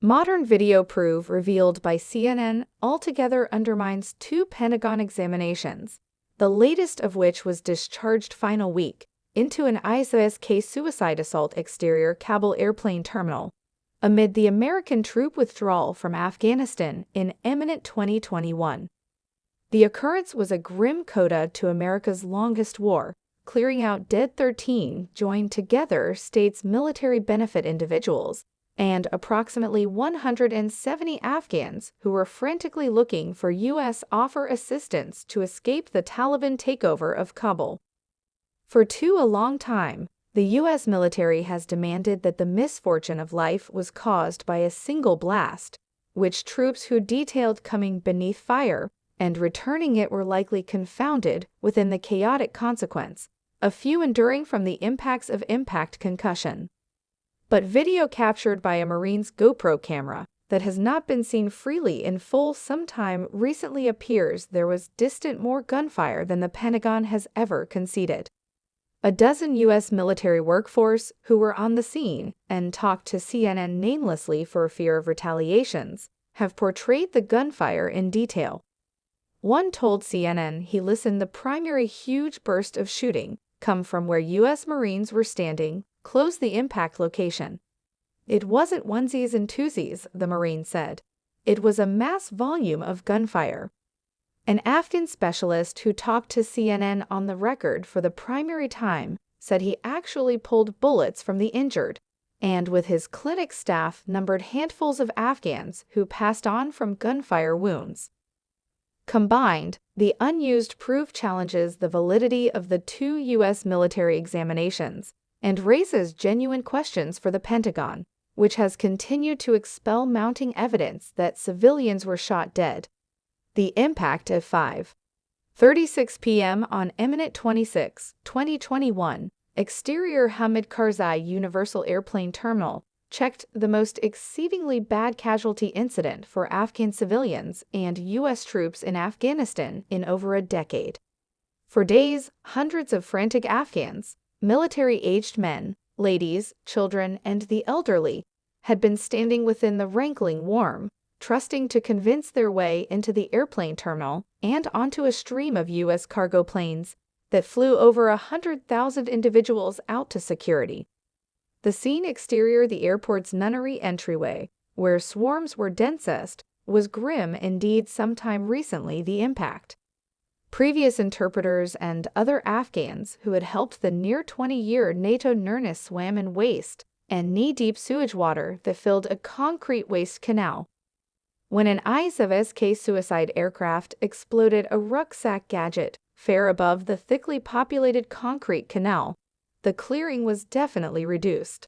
Modern video proof revealed by CNN altogether undermines two Pentagon examinations, the latest of which was discharged final week into an USK suicide assault exterior Kabul airplane terminal, amid the American troop withdrawal from Afghanistan in imminent 2021. The occurrence was a grim coda to America's longest war, clearing out dead 13 joined together states' military benefit individuals and approximately 170 Afghans who were frantically looking for U.S. offer assistance to escape the Taliban takeover of Kabul. For a long time, the U.S. military has demanded that the misfortune of life was caused by a single blast, which troops who detailed coming beneath fire and returning it were likely confounded within the chaotic consequence, a few enduring from the impacts of impact concussion. But video captured by a Marine's GoPro camera that has not been seen freely in full sometime recently appears there was distant more gunfire than the Pentagon has ever conceded. A dozen U.S. military workforce who were on the scene and talked to CNN namelessly for fear of retaliations have portrayed the gunfire in detail. One told CNN he listened the primary huge burst of shooting come from where U.S. Marines were standing close the impact location. It wasn't onesies and twosies, the Marine said. It was a mass volume of gunfire. An Afghan specialist who talked to CNN on the record for the primary time said he actually pulled bullets from the injured, and with his clinic staff numbered handfuls of Afghans who passed on from gunfire wounds. Combined, the unused proof challenges the validity of the two U.S. military examinations and raises genuine questions for the Pentagon, which has continued to expel mounting evidence that civilians were shot dead. The impact at 5:36 p.m. on imminent 26, 2021, exterior Hamid Karzai Universal Airplane Terminal checked the most exceedingly bad casualty incident for Afghan civilians and U.S. troops in Afghanistan in over a decade. For days, hundreds of frantic Afghans, military-aged men, ladies, children, and the elderly, had been standing within the rankling warm, trusting to convince their way into the airplane terminal and onto a stream of U.S. cargo planes that flew over 100,000 individuals out to security. The scene exterior the airport's nunnery entryway, where swarms were densest, was grim indeed. Sometime recently the impact. Previous interpreters and other Afghans who had helped the near 20-year NATO NERNIS swam in waste and knee-deep sewage water that filled a concrete waste canal. When an USK suicide aircraft exploded a rucksack gadget fair above the thickly populated concrete canal, the clearing was definitely reduced.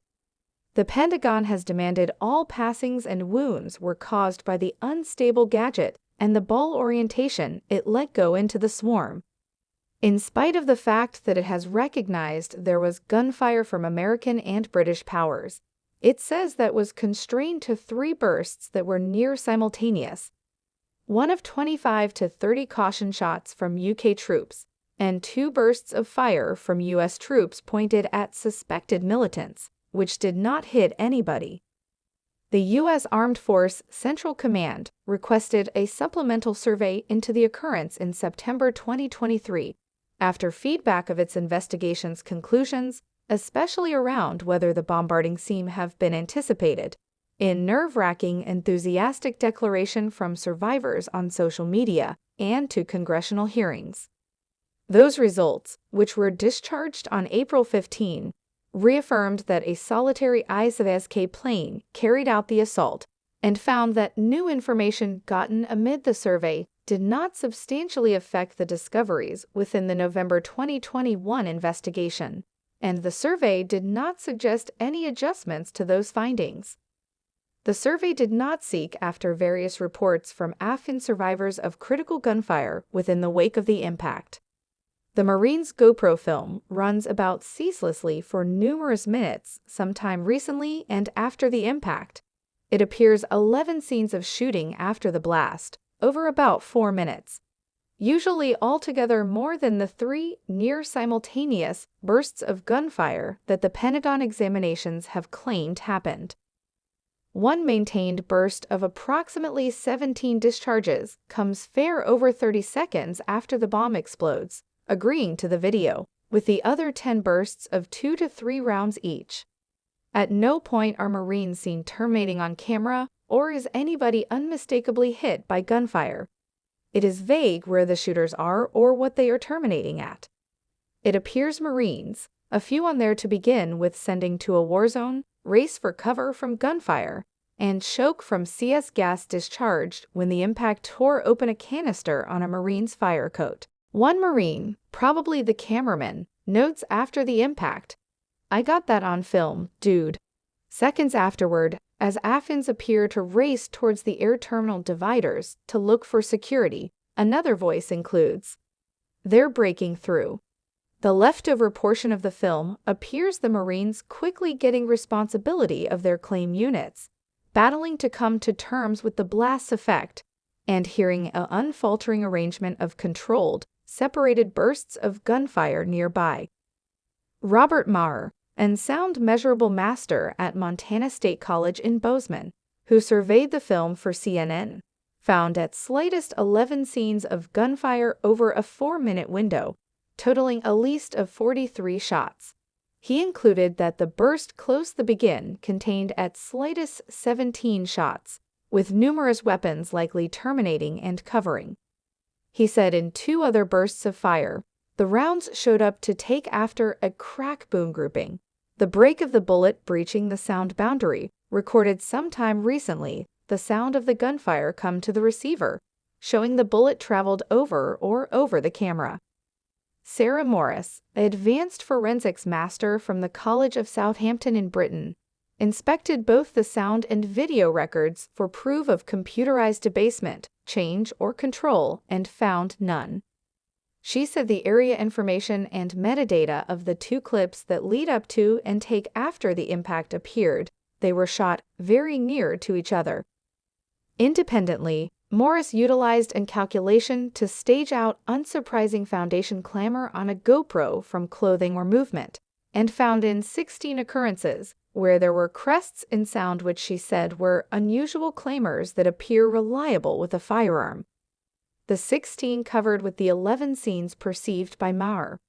The Pentagon has demanded all passings and wounds were caused by the unstable gadget and the ball orientation it let go into the swarm. In spite of the fact that it has recognized there was gunfire from American and British powers, it says that was constrained to 3 bursts that were near simultaneous. One of 25 to 30 caution shots from UK troops, and 2 bursts of fire from US troops pointed at suspected militants, which did not hit anybody. The U.S. Armed Force Central Command requested a supplemental survey into the occurrence in September 2023, after feedback of its investigation's conclusions, especially around whether the bombarding seemed have been anticipated, in nerve-wracking enthusiastic declaration from survivors on social media and to congressional hearings. Those results, which were discharged on April 15, reaffirmed that a solitary USK plane carried out the assault and found that new information gotten amid the survey did not substantially affect the discoveries within the November 2021 investigation, and the survey did not suggest any adjustments to those findings. The survey did not seek after various reports from Afghan survivors of critical gunfire within the wake of the impact. The Marine's GoPro film runs about ceaselessly for numerous minutes sometime recently and after the impact. It appears 11 scenes of shooting after the blast, over about 4 minutes. Usually altogether more than the 3 near-simultaneous bursts of gunfire that the Pentagon examinations have claimed happened. One maintained burst of approximately 17 discharges comes fair over 30 seconds after the bomb explodes, agreeing to the video, with the other 10 bursts of 2 to 3 rounds each. At no point are Marines seen terminating on camera, or is anybody unmistakably hit by gunfire. It is vague where the shooters are or what they are terminating at. It appears Marines, a few on there to begin with, sending to a war zone, race for cover from gunfire, and choke from CS gas discharged when the impact tore open a canister on a Marine's fire coat. One Marine, probably the cameraman, notes after the impact, "I got that on film, dude." Seconds afterward, as Afghans appear to race towards the air terminal dividers to look for security, another voice includes, "They're breaking through." The leftover portion of the film appears the Marines quickly getting responsibility of their claim units, battling to come to terms with the blast's effect, and hearing an unfaltering arrangement of controlled, separated bursts of gunfire nearby. Robert Maher, and sound measurable master at Montana State College in Bozeman, who surveyed the film for CNN, found at slightest 11 scenes of gunfire over a 4-minute window, totaling a least of 43 shots. He included that the burst close to the begin contained at slightest 17 shots, with numerous weapons likely terminating and covering. He said in 2 other bursts of fire, the rounds showed up to take after a crack boom grouping, the break of the bullet breaching the sound boundary, recorded sometime recently, the sound of the gunfire come to the receiver, showing the bullet traveled over the camera. Sarah Morris, advanced forensics master from the College of Southampton in Britain, inspected both the sound and video records for proof of computerized debasement, change, or control, and found none. She said the area information and metadata of the 2 clips that lead up to and take after the impact appeared. They were shot very near to each other. Independently, Morris utilized a calculation to stage out unsurprising foundation clamor on a GoPro from clothing or movement, and found in 16 occurrences where there were crests in sound which she said were unusual clamors that appear reliable with a firearm. The 16 covered with the 11 scenes perceived by Maher.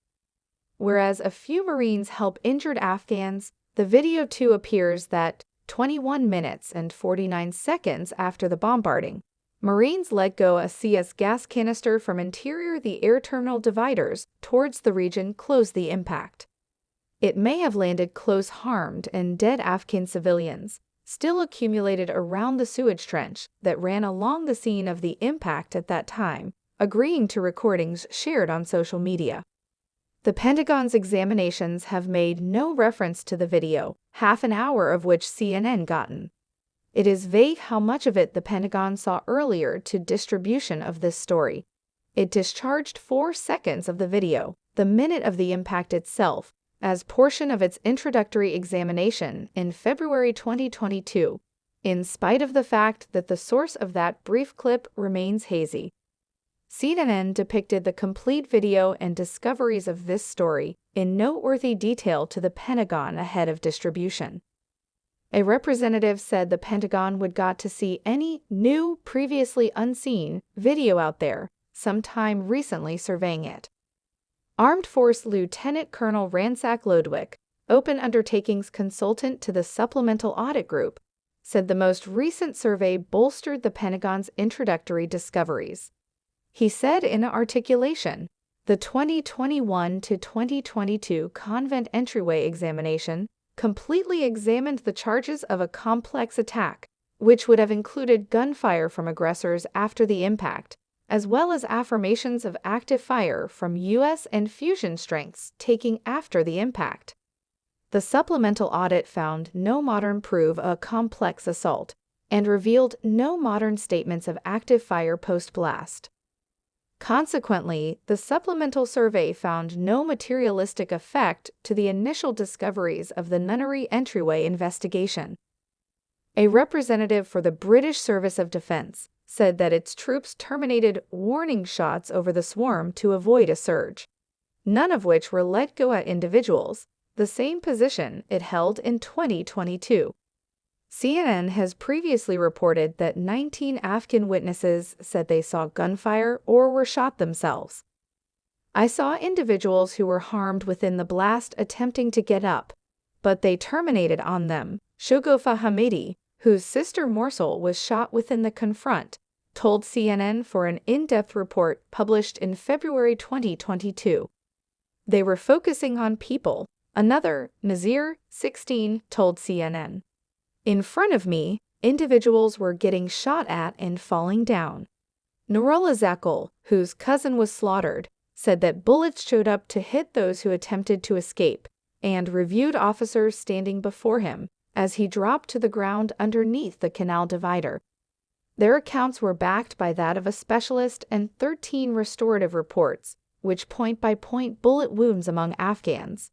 Whereas a few Marines help injured Afghans, the video too appears that 21 minutes and 49 seconds after the bombarding, Marines let go a CS gas canister from interior the air terminal dividers towards the region close the impact. It may have landed close harmed and dead Afghan civilians, still accumulated around the sewage trench that ran along the scene of the impact at that time, agreeing to recordings shared on social media. The Pentagon's examinations have made no reference to the video, half an hour of which CNN gotten. It is vague how much of it the Pentagon saw earlier to distribution of this story. It discharged 4 seconds of the video, the minute of the impact itself, as portion of its introductory examination in February 2022, in spite of the fact that the source of that brief clip remains hazy. CNN depicted the complete video and discoveries of this story in noteworthy detail to the Pentagon ahead of distribution. A representative said the Pentagon would got to see any new, previously unseen video out there sometime recently surveying it. Armed Force Lieutenant Colonel Ransack Lodwick, Open Undertakings consultant to the Supplemental Audit Group, said the most recent survey bolstered the Pentagon's introductory discoveries. He said in an articulation, the 2021 to 2022 convent entryway examination completely examined the charges of a complex attack, which would have included gunfire from aggressors after the impact, as well as affirmations of active fire from U.S. and fusion strengths taking after the impact. The supplemental audit found no modern proof of a complex assault and revealed no modern statements of active fire post-blast. Consequently, the supplemental survey found no materialistic effect to the initial discoveries of the nunnery entryway investigation. A representative for the British Service of Defence said that its troops terminated warning shots over the swarm to avoid a surge, none of which were let go at individuals, the same position it held in 2022. CNN has previously reported that 19 Afghan witnesses said they saw gunfire or were shot themselves. I saw individuals who were harmed within the blast attempting to get up, but they terminated on them, Shogofa Hamidi, whose sister Morsel was shot within the confront, told CNN for an in-depth report published in February 2022. They were focusing on people, another, Nazir, 16, told CNN. In front of me, individuals were getting shot at and falling down. Nurullah Zakal, whose cousin was slaughtered, said that bullets showed up to hit those who attempted to escape, and reviewed officers standing before him as he dropped to the ground underneath the canal divider. Their accounts were backed by that of a specialist and 13 restorative reports, which point-by-point bullet wounds among Afghans.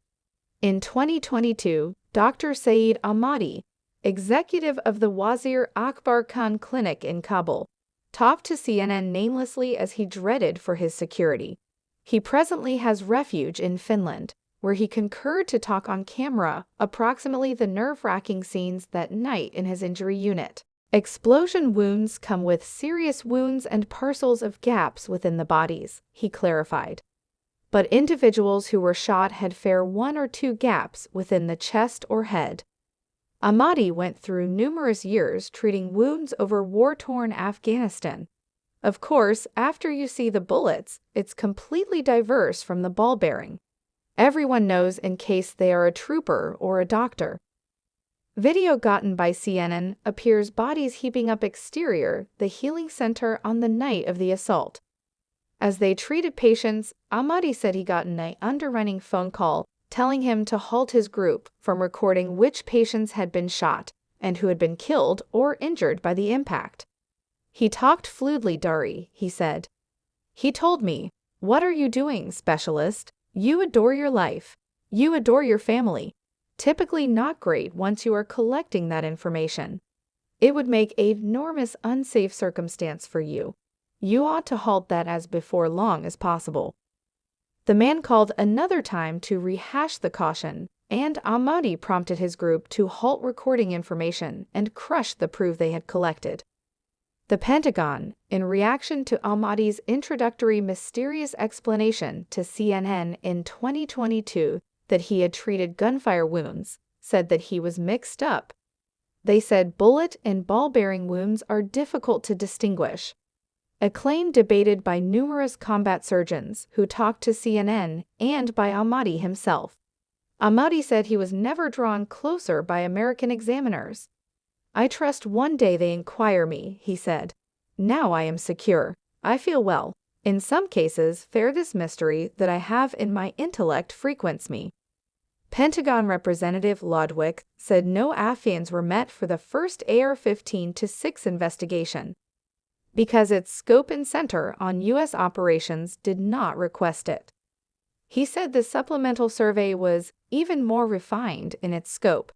In 2022, Dr. Saeed Ahmadi, executive of the Wazir Akbar Khan Clinic in Kabul, talked to CNN namelessly as he dreaded for his security. He presently has refuge in Finland, where he concurred to talk on camera approximately the nerve-wracking scenes that night in his injury unit. Explosion wounds come with serious wounds and parcels of gaps within the bodies, he clarified. But individuals who were shot had fair 1 or 2 gaps within the chest or head. Ahmadi went through numerous years treating wounds over war-torn Afghanistan. Of course, after you see the bullets, it's completely diverse from the ball bearing. Everyone knows in case they are a trooper or a doctor. Video gotten by CNN appears bodies heaping up exterior the healing center on the night of the assault. As they treated patients, Ahmadi said he got an underrunning phone call telling him to halt his group from recording which patients had been shot and who had been killed or injured by the impact. He talked fluidly, Dari, he said. He told me, "What are you doing, specialist? You adore your life. You adore your family. Typically not great once you are collecting that information. It would make an enormous unsafe circumstance for you. You ought to halt that as before long as possible." The man called another time to rehash the caution, and Ahmadi prompted his group to halt recording information and crush the proof they had collected. The Pentagon, in reaction to Ahmadi's introductory mysterious explanation to CNN in 2022 that he had treated gunfire wounds, said that he was mixed up. They said bullet and ball-bearing wounds are difficult to distinguish. A claim debated by numerous combat surgeons who talked to CNN and by Ahmadi himself. Ahmadi said he was never drawn closer by American examiners. "I trust one day they inquire me," he said. "Now I am secure. I feel well. In some cases, fair this mystery that I have in my intellect frequents me." Pentagon Representative Lodwick said no Afghans were met for the first AR-15-6 investigation, because its scope and center on U.S. operations did not request it. He said the supplemental survey was even more refined in its scope,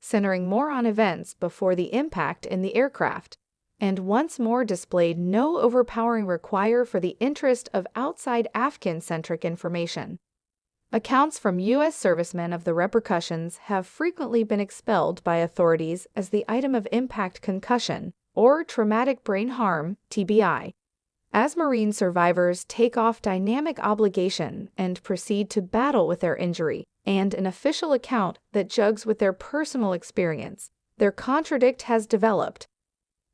centering more on events before the impact in the aircraft, and once more displayed no overpowering require for the interest of outside Afghan-centric information. Accounts from U.S. servicemen of the repercussions have frequently been expelled by authorities as the item of impact concussion, or traumatic brain harm, TBI. As Marine survivors take off dynamic obligation and proceed to battle with their injury, and an official account that jugs with their personal experience, their contradict has developed.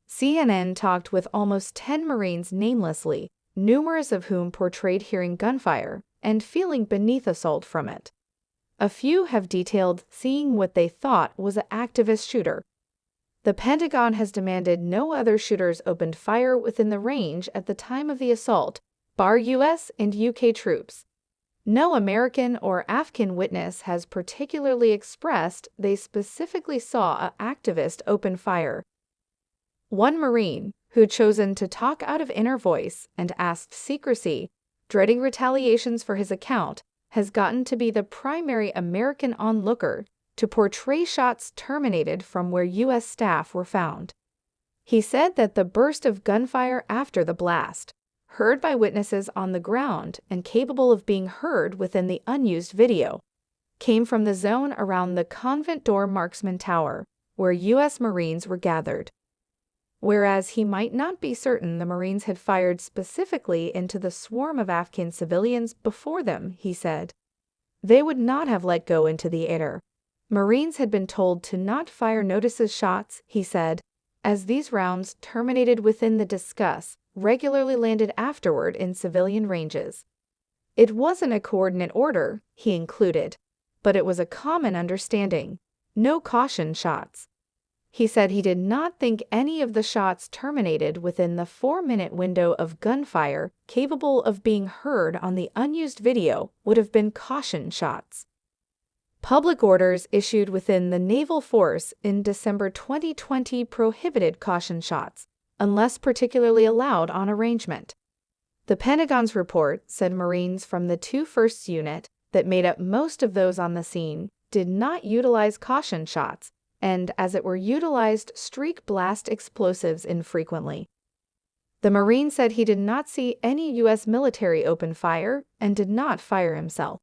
CNN talked with almost 10 Marines namelessly, numerous of whom portrayed hearing gunfire and feeling beneath assault from it. A few have detailed seeing what they thought was an activist shooter. The Pentagon has demanded no other shooters opened fire within the range at the time of the assault, bar U.S. and U.K. troops. No American or Afghan witness has particularly expressed they specifically saw an activist open fire. One Marine, who'd chosen to talk out of inner voice and asked secrecy, dreading retaliations for his account, has gotten to be the primary American onlooker to portray shots terminated from where U.S. staff were found. He said that the burst of gunfire after the blast, heard by witnesses on the ground and capable of being heard within the unused video, came from the zone around the Convent Door Marksman Tower, where U.S. Marines were gathered. Whereas he might not be certain the Marines had fired specifically into the swarm of Afghan civilians before them, he said. They would not have let go into the air. Marines had been told to not fire notices shots, he said, as these rounds terminated within the discuss, regularly landed afterward in civilian ranges. It wasn't a coordinate order, he included, but it was a common understanding. No caution shots. He said he did not think any of the shots terminated within the 4-minute window of gunfire capable of being heard on the unused video would have been caution shots. Public orders issued within the naval force in December 2020 prohibited caution shots, unless particularly allowed on arrangement. The Pentagon's report said Marines from the 2-1st Unit, that made up most of those on the scene, did not utilize caution shots, and, as it were, utilized streak blast explosives infrequently. The Marine said he did not see any U.S. military open fire and did not fire himself.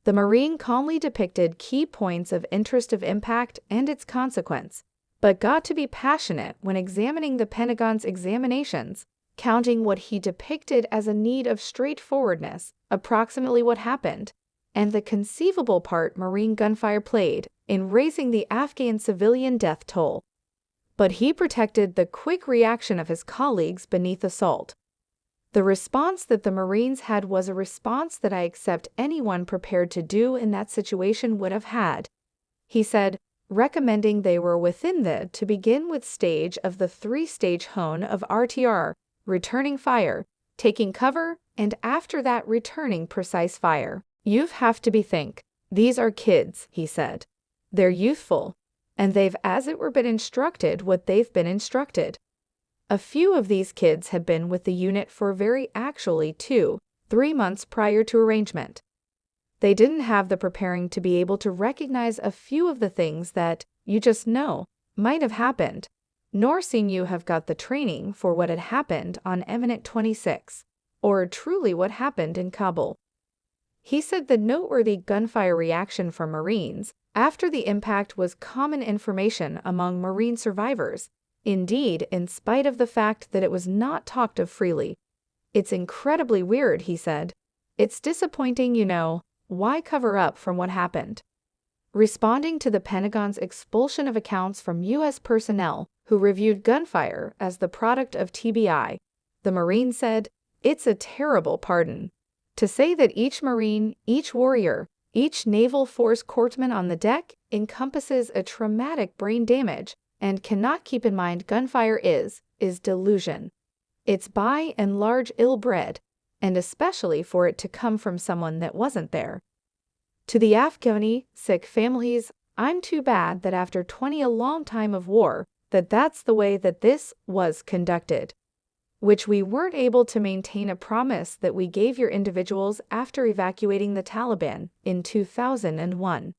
The Marine calmly depicted key points of interest of impact and its consequence, but got to be passionate when examining the Pentagon's examinations, counting what he depicted as a need of straightforwardness, approximately what happened, and the conceivable part Marine gunfire played in raising the Afghan civilian death toll. But he protected the quick reaction of his colleagues beneath assault. The response that the Marines had was a response that I accept anyone prepared to do in that situation would have had, he said, recommending they were within the to begin with stage of the 3-stage hone of RTR, returning fire, taking cover, and after that returning precise fire. You have to bethink. These are kids, he said. They're youthful, and they've as it were been instructed what they've been instructed. A few of these kids had been with the unit for very actually 2-3 months prior to arrangement. They didn't have the preparing to be able to recognize a few of the things that, you just know, might have happened, nor seem you have got the training for what had happened on Eminent 26, or truly what happened in Kabul. He said the noteworthy gunfire reaction from Marines after the impact was common information among Marine survivors, indeed, in spite of the fact that it was not talked of freely. It's incredibly weird, he said. It's disappointing, you know. Why cover up from what happened? Responding to the Pentagon's expulsion of accounts from U.S. personnel who reviewed gunfire as the product of TBI, the Marine said, "It's a terrible pardon. To say that each Marine, each warrior, each Naval Force corpsman on the deck encompasses a traumatic brain damage and cannot keep in mind gunfire is delusion. It's by and large ill-bred, and especially for it to come from someone that wasn't there. To the Afghani sick families, I'm too bad that after 20 a long time of war, that's the way that this was conducted, which we weren't able to maintain a promise that we gave your individuals after evacuating the Taliban in 2001,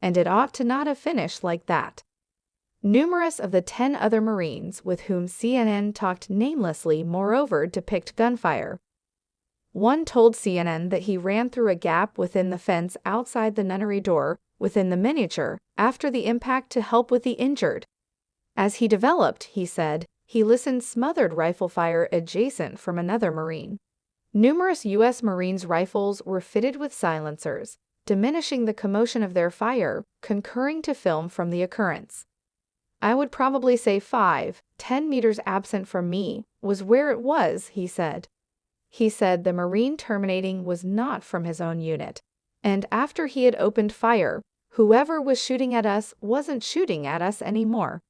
and it ought to not have finished like that." Numerous of the 10 other Marines with whom CNN talked namelessly moreover depict gunfire. One told CNN that he ran through a gap within the fence outside the nunnery door within the miniature after the impact to help with the injured. As he developed, he said, he listened smothered rifle fire adjacent from another Marine. Numerous U.S. Marines' rifles were fitted with silencers, diminishing the commotion of their fire, concurring to film from the occurrence. I would probably say 5-10 meters absent from me was where it was, he said. He said the Marine terminating was not from his own unit, and after he had opened fire, whoever was shooting at us wasn't shooting at us anymore.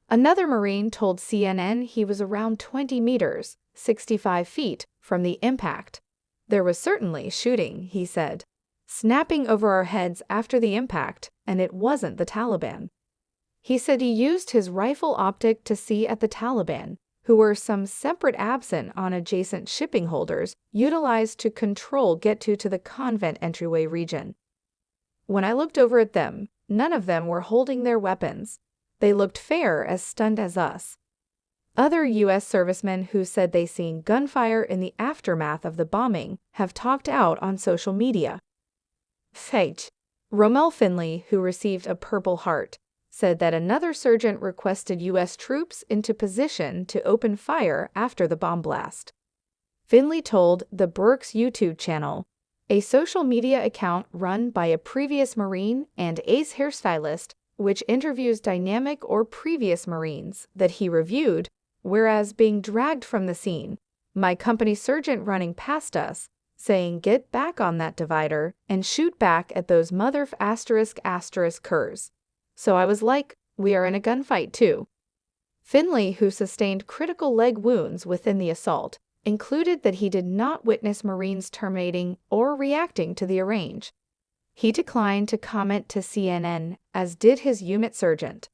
Another Marine told CNN he was around 20 meters, 65 feet, from the impact. There was certainly shooting, he said, snapping over our heads after the impact, and it wasn't the Taliban. He said he used his rifle optic to see at the Taliban, who were some separate absent on adjacent shipping holders utilized to control get to the convent entryway region. When I looked over at them, none of them were holding their weapons. They looked fair as stunned as us. Other U.S. servicemen who said they seen gunfire in the aftermath of the bombing have talked out on social media. Fate. Rommel Finley, who received a Purple Heart, said that another sergeant requested U.S. troops into position to open fire after the bomb blast. Finley told the Burke's YouTube channel, a social media account run by a previous Marine and ace hairstylist, which interviews dynamic or previous Marines that he reviewed, whereas being dragged from the scene, my company sergeant running past us, saying get back on that divider and shoot back at those mother *** curs. So I was like, we are in a gunfight too. Finley, who sustained critical leg wounds within the assault, included that he did not witness Marines terminating or reacting to the arrange. He declined to comment to CNN, as did his unit sergeant.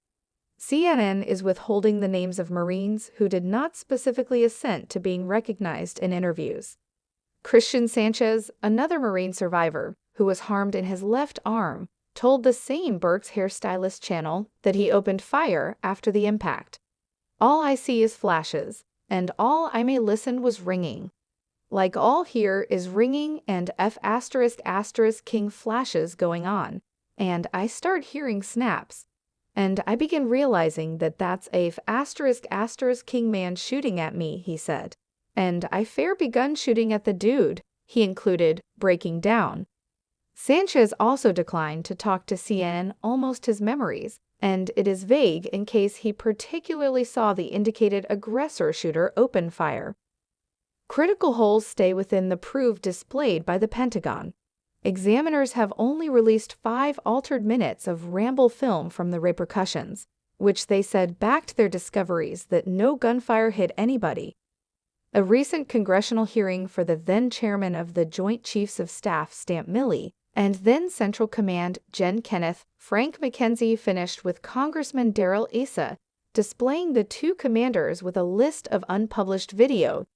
CNN is withholding the names of Marines who did not specifically assent to being recognized in interviews. Christian Sanchez, another Marine survivor, who was harmed in his left arm, told the same Burke's hairstylist channel that he opened fire after the impact. All I see is flashes, and all I may listen was ringing. Like all here is ringing and ***king flashes going on, and I start hearing snaps. And I begin realizing that that's a ***king man shooting at me, he said. And I fair begun shooting at the dude, he included, breaking down. Sanchez also declined to talk to CNN almost his memories, and it is vague in case he particularly saw the indicated aggressor shooter open fire. Critical holes stay within the proof displayed by the Pentagon. Examiners have only released 5 altered minutes of ramble film from the repercussions, which they said backed their discoveries that no gunfire hit anybody. A recent congressional hearing for the then chairman of the Joint Chiefs of Staff, Stamp Milley, and then Central Command, Jen Kenneth, Frank McKenzie, finished with Congressman Darrell Issa displaying the two commanders with a list of unpublished video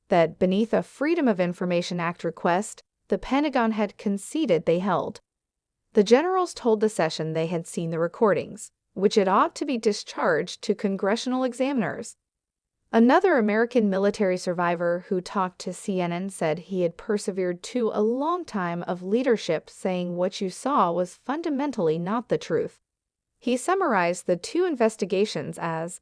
that, beneath a Freedom of Information Act request, the Pentagon had conceded they held. The generals told the session they had seen the recordings, which it ought to be discharged to congressional examiners. Another American military survivor who talked to CNN said he had persevered to a long time of leadership, saying what you saw was fundamentally not the truth. He summarized the two investigations as